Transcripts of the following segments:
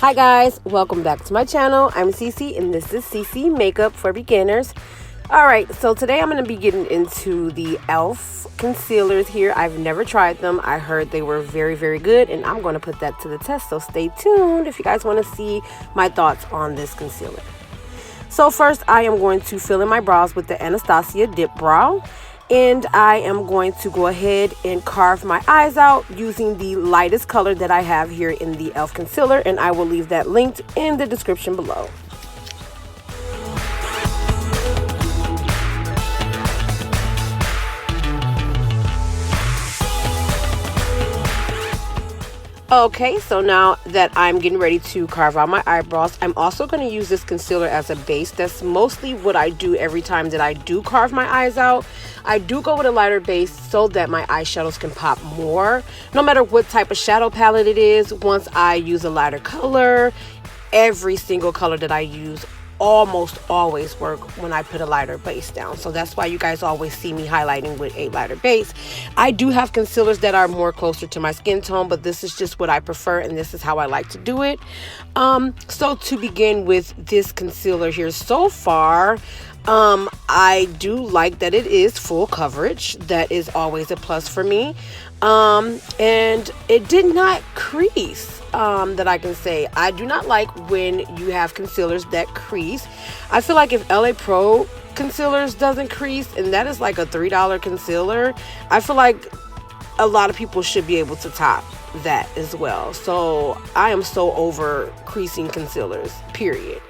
Hi guys, welcome back to my channel. I'm Cece and this is Cece Makeup for Beginners. Alright, so today I'm going to be getting into the E.L.F. concealers here. I've never tried them. I heard they were very good and I'm going to put that to the test, so stay tuned if you guys want to see my thoughts on this concealer. So first I am going to fill in my brows with the Anastasia Dip Brow. And I am going to go ahead and carve my eyes out using the lightest color that I have here in the E.L.F. concealer, and I will leave that linked in the description below. Okay, so now that I'm getting ready to carve out my eyebrows, I'm also going to use this concealer as a base. That's mostly what I do every time that I do carve my eyes out. I do go with a lighter base so that my eyeshadows can pop more. No matter what type of shadow palette it is, once I use a lighter color, every single color that I use almost always work when I put a lighter base down. So that's why you guys always see me highlighting with a lighter base. I do have concealers that are more closer to my skin tone, but this is just what I prefer and this is how I like to do it. So to begin with this concealer here, so far I do like that it is full coverage. That is always a plus for me. And it did not crease. That I can say. I do not like when you have concealers that crease. I feel like if LA Pro concealers doesn't crease, and that is like a $3 concealer, I feel like a lot of people should be able to top that as well. So I am so over creasing concealers, period.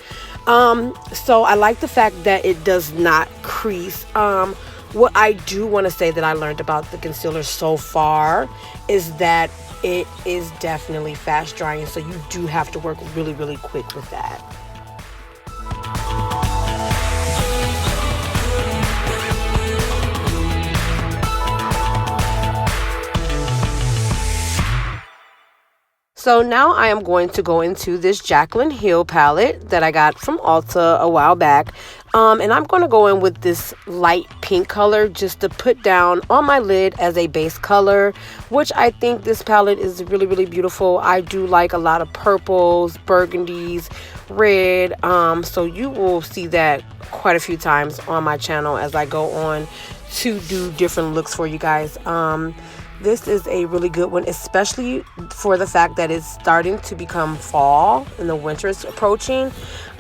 So I like the fact that it does not crease. What I do want to say that I learned about the concealer so far is that it is definitely fast drying, so you do have to work really quick with that. So now I am going to go into this Jaclyn Hill palette that I got from Ulta a while back. And I'm going to go in with this light pink color just to put down on my lid as a base color, which I think this palette is really beautiful. I do like a lot of purples, burgundies, red. So you will see that quite a few times on my channel as I go on to do different looks for you guys. This is a really good one, especially for the fact that it's starting to become fall and the winter is approaching.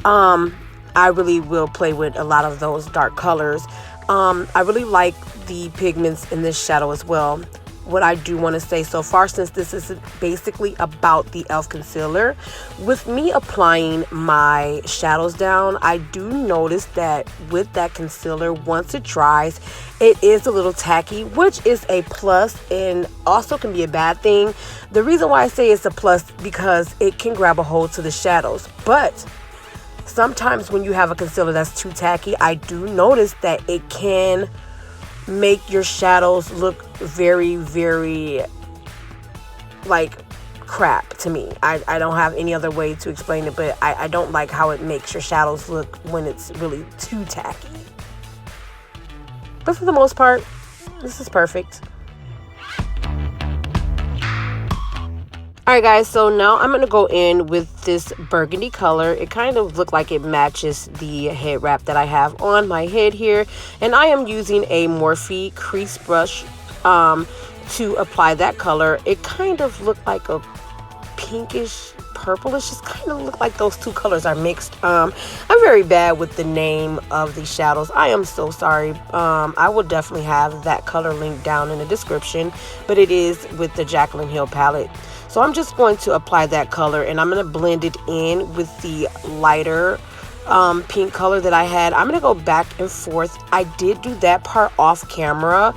I really will play with a lot of those dark colors. I really like the pigments in this shadow as well. What I do want to say so far, since this is basically about the E.L.F. concealer, with me applying my shadows down, I do notice that with that concealer, once it dries, it is a little tacky, which is a plus and also can be a bad thing. The reason why I say it's a plus because it can grab a hold to the shadows, but sometimes when you have a concealer that's too tacky, I do notice that it can make your shadows look very like crap to me. I don't have any other way to explain it, but I don't like how it makes your shadows look when it's really too tacky. But for the most part, this is perfect. Alright guys, so now I'm going to go in with this burgundy color. It kind of looked like it matches the head wrap that I have on my head here. And I am using a Morphe crease brush to apply that color. It kind of looked like a pinkish purplish. Just kind of looked like those two colors are mixed. I'm very bad with the name of these shadows. I am so sorry. I will definitely have that color linked down in the description. But it is with the Jaclyn Hill palette. So I'm just going to apply that color and I'm going to blend it in with the lighter pink color that I had. I'm going to go back and forth. I did do that part off camera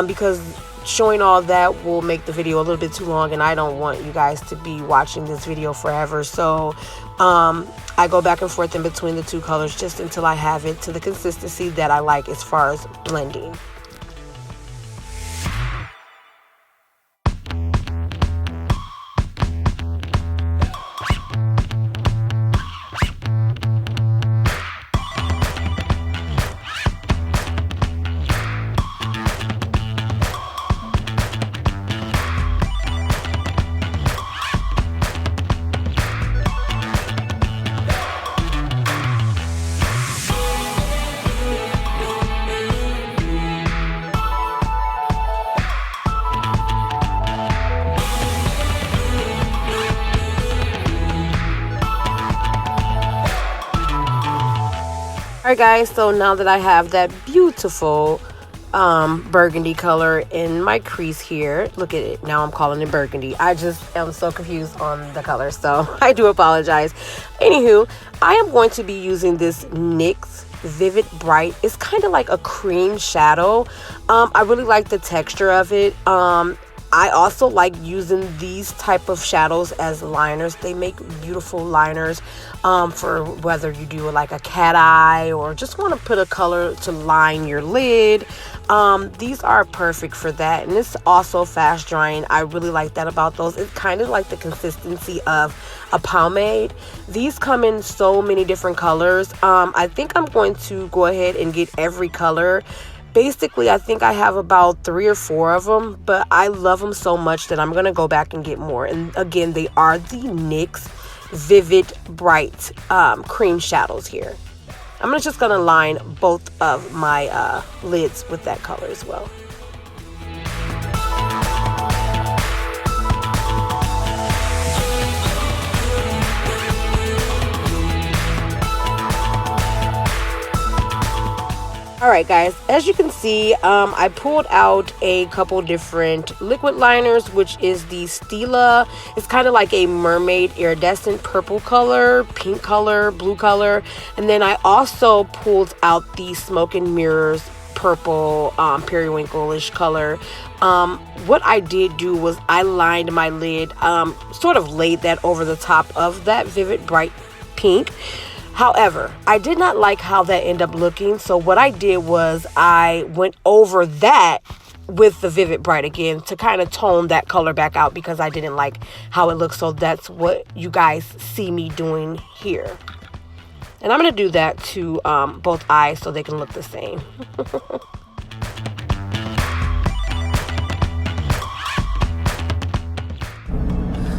because showing all that will make the video a little bit too long and I don't want you guys to be watching this video forever. So I go back and forth in between the two colors just until I have it to the consistency that I like as far as blending. Alright guys, so now that I have that beautiful burgundy color in my crease here, look at it, now I'm calling it burgundy. I just am so confused on the color, so I do apologize. Anywho, I am going to be using this NYX Vivid Bright. It's kind of like a cream shadow. I really like the texture of it. I also like using these type of shadows as liners. They make beautiful liners for whether you do like a cat eye or just want to put a color to line your lid. These are perfect for that, and it's also fast drying. I really like that about those. It's kind of like the consistency of a pomade. These come in so many different colors. I think I'm going to go ahead and get every color. Basically, I think I have about 3 or 4 of them, but I love them so much that I'm going to go back and get more. And again, they are the NYX Vivid Bright cream shadows here. I'm just going to line both of my lids with that color as well. Alright guys, as you can see, I pulled out a couple different liquid liners, which is the Stila. It's kind of like a mermaid iridescent purple color, pink color, blue color. And then I also pulled out the Smoke and Mirrors purple periwinkle-ish color. What I did do was I lined my lid, sort of laid that over the top of that Vivid Bright pink. However, I did not like how that ended up looking, so what I did was I went over that with the Vivid Bright again to kind of tone that color back out because I didn't like how it looked. So that's what you guys see me doing here. And I'm going to do that to both eyes so they can look the same.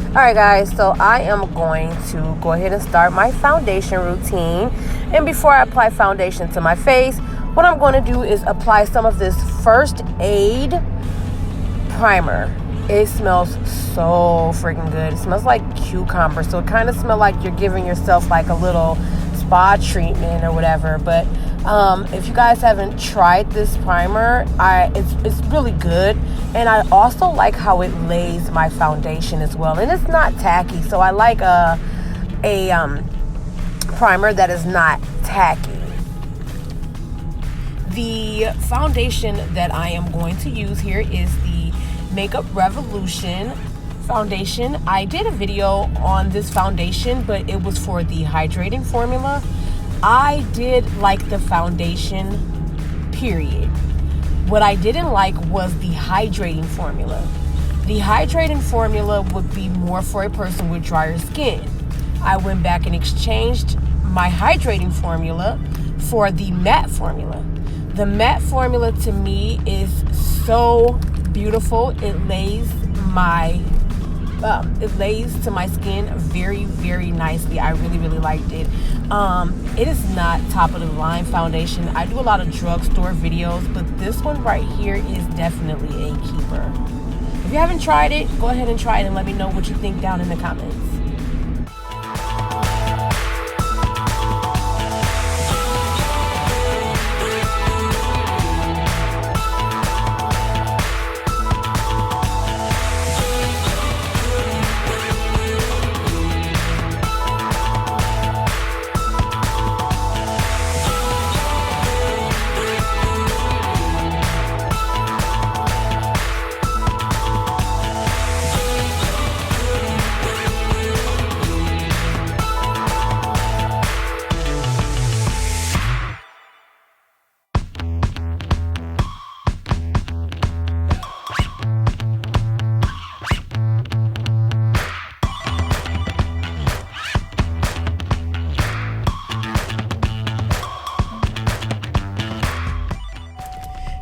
Alright guys, so I am going to go ahead and start my foundation routine. And before I apply foundation to my face, what I'm going to do is apply some of this First Aid primer. It smells so freaking good. It smells like cucumber, so it kind of smells like you're giving yourself like a little spa treatment or whatever. But if you guys haven't tried this primer, it's really good. And I also like how it lays my foundation as well, and it's not tacky. So I like a primer that is not tacky. The foundation that I am going to use here is the Makeup Revolution foundation. I did a video on this foundation, but it was for the hydrating formula. I did like the foundation, period. What I didn't like was the hydrating formula. The hydrating formula would be more for a person with drier skin. I went back and exchanged my hydrating formula for the matte formula. The matte formula to me is so beautiful. It lays to my skin very, very nicely. I really, really liked it. It is not top of the line foundation. I do a lot of drugstore videos, but this one right here is definitely a keeper. If you haven't tried it, go ahead and try it and let me know what you think down in the comments.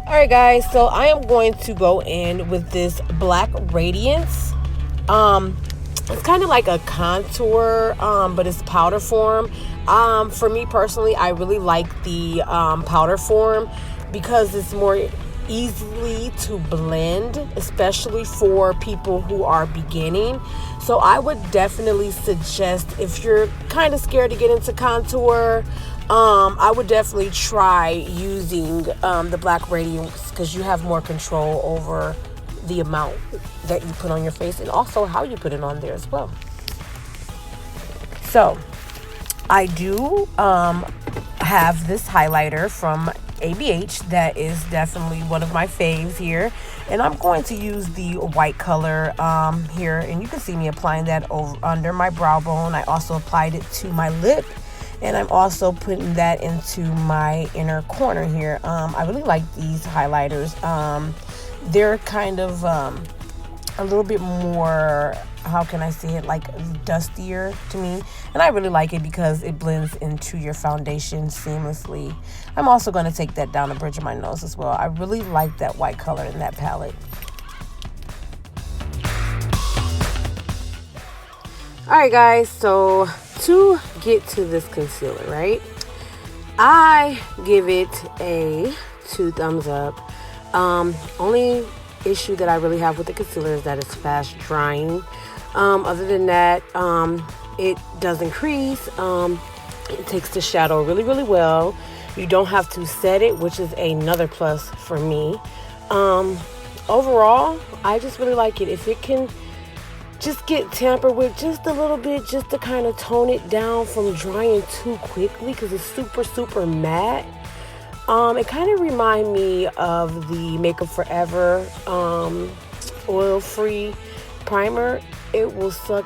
Alright guys, so I am going to go in with this Black Radiance. It's kind of like a contour, but it's powder form. For me personally, I really like the powder form because it's more easily to blend, especially for people who are beginning. So I would definitely suggest, if you're kind of scared to get into contour, I would definitely try using the Black Radiance, because you have more control over the amount that you put on your face and also how you put it on there as well. So I do have this highlighter from ABH that is definitely one of my faves here, and I'm going to use the white color here, and you can see me applying that over under my brow bone. I also applied it to my lip, and I'm also putting that into my inner corner here. I really like these highlighters. They're kind of a little bit more, how can I say it, like dustier to me, and I really like it because it blends into your foundation seamlessly. I'm also going to take that down the bridge of my nose as well. I really like that white color in that palette. Alright guys, so to get to this concealer, right, I give it a 2 thumbs up. Only issue that I really have with the concealer is that it's fast drying. Other than that, it doesn't crease. It takes the shadow really, really well. You don't have to set it, which is another plus for me. Overall, I just really like it. If it can just get tampered with just a little bit, just to kind of tone it down from drying too quickly, because it's super, super matte. It kind of reminds me of the Makeup Forever oil-free primer. It will suck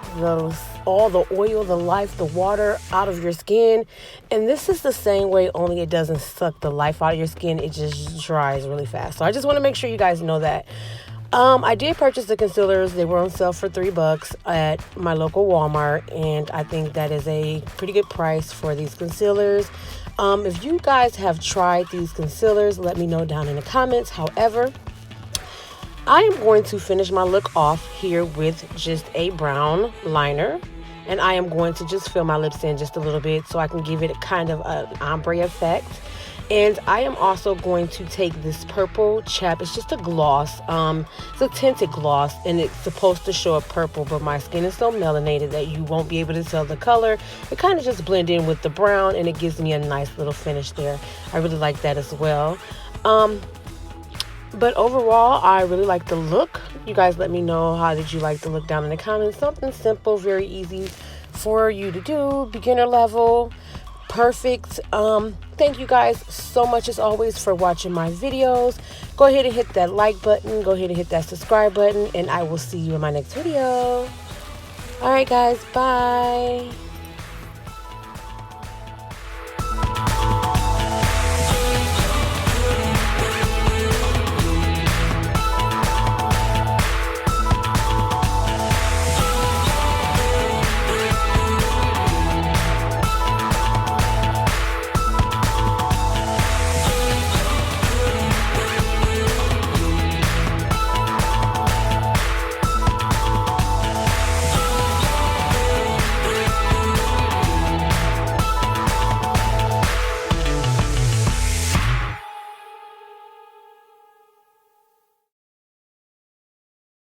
all the oil, the life, the water out of your skin. And this is the same way, only it doesn't suck the life out of your skin. It just dries really fast. So I just want to make sure you guys know that. I did purchase the concealers. They were on sale for $3 at my local Walmart, and I think that is a pretty good price for these concealers. If you guys have tried these concealers, let me know down in the comments. However, I am going to finish my look off here with just a brown liner, and I am going to just fill my lips in just a little bit so I can give it a kind of an ombre effect. And I am also going to take this purple chap. It's just a gloss. It's a tinted gloss, and it's supposed to show up purple, but my skin is so melanated that you won't be able to tell the color. It kind of just blends in with the brown, and it gives me a nice little finish there. I really like that as well. But overall, I really like the look. You guys let me know, how did you like the look down in the comments. Something simple, very easy for you to do, beginner level. Perfect. Thank you guys so much as always for watching my videos. Go ahead and hit that like button. Go ahead and hit that subscribe button, and I will see you in my next video. All right, guys. Bye.